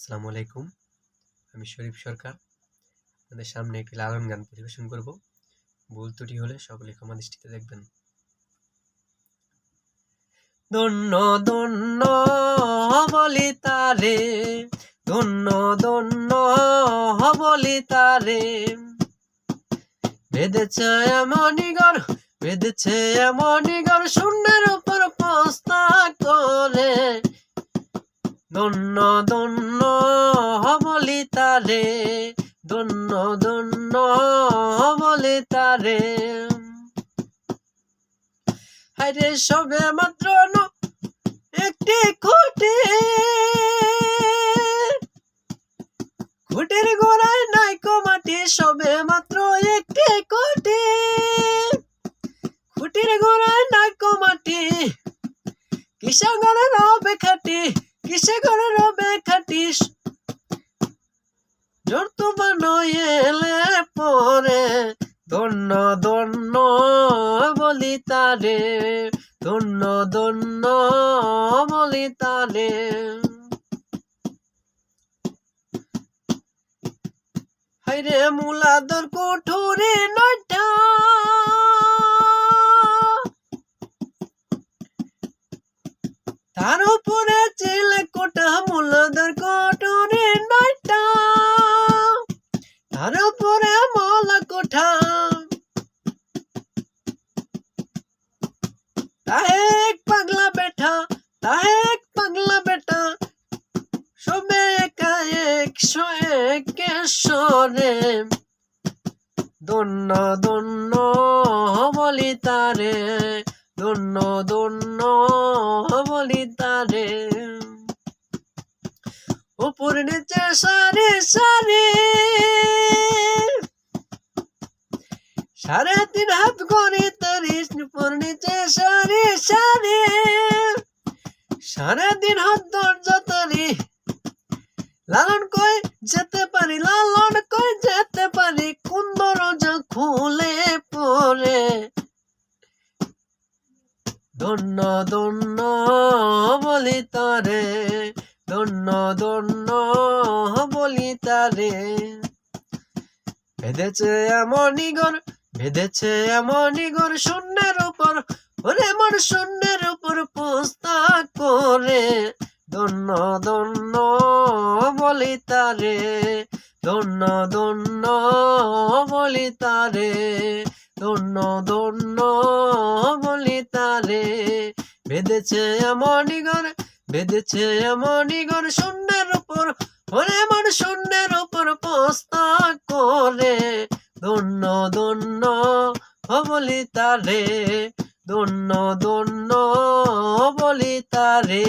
আসসালামু আলাইকুম। আমি শরীফ সরকার। আপনাদের সামনে একটি লালন গান পরিবেশন করব। ভুল ত্রুটি হলে সকলে ক্ষমা দৃষ্টিতে দেখবেন। ধন্য ধন্য বলি তারে, ধন্য ধন্য বলি তারে, বেঁধেছে এমনই ঘর, বেঁধেছে এমনই ঘর, শূন্যের উপর পোস্তা করে। ধন্য ধন্য বলি তারে, ধন্য ধন্য বলি তারে। হায়রে সবে মাত্র একটি খুঁটি, খুঁটির গোড়ায় নাইকো মাটি, সবে মাত্র একটি খুঁটি, খুঁটির গোড়ায় নাইকো মাটি, কিসে ঘরে রবে খাটি, কিসে ঘরে রবে খাটি, জর্তুবানো এলে পরে। ধন্য ধন্য বলি তারে, ধন্য ধন্য বলি তারে। হায়রে মুলাদর কুঠুরি নয়টা, তার উপরে চিলে কোটা, মুলাদর কুঠুরি নয়টা, তার উপরে মলা কোঠা। তাহে এক পাগলা বেঠা, তাহে এক পাগলা বেটা, সবে একা একশো একেশ্বরে। ধন্য ধন্য বলি তারে, ধন্য ধন্য বলি তারে। উপর নিচে সারি সারি, 3.5 হাত করে তারিস, উপর নিচে সারি সারি, 3.5 হাত দরজা তারি। লালন কই যেতে পারি, লালন কই যেতে পারি, কোন দরজা খুলে পড়ে। ধন্য ধন্য বলি তারে, ধন্য ধন্য বলি তারে। বেঁধেছে এমনই ঘর, বেঁধেছে এমনই ঘর, শূন্যের উপর, ওরে মন শূন্যের উপর পোস্তা করে। ধন্য ধন্য বলি তারে, ধন্য ধন্য বলি তারে, ধন্য ধন্য বলি তারে। বেঁধেছে এমনই ঘর, বেঁধেছে এমনই ঘর, শূন্যের উপর, ওরে মন শূন্যের উপর পোস্তা করে। ধন্য ধন্য বলি তারে, ধন্য ধন্য বলি তারে।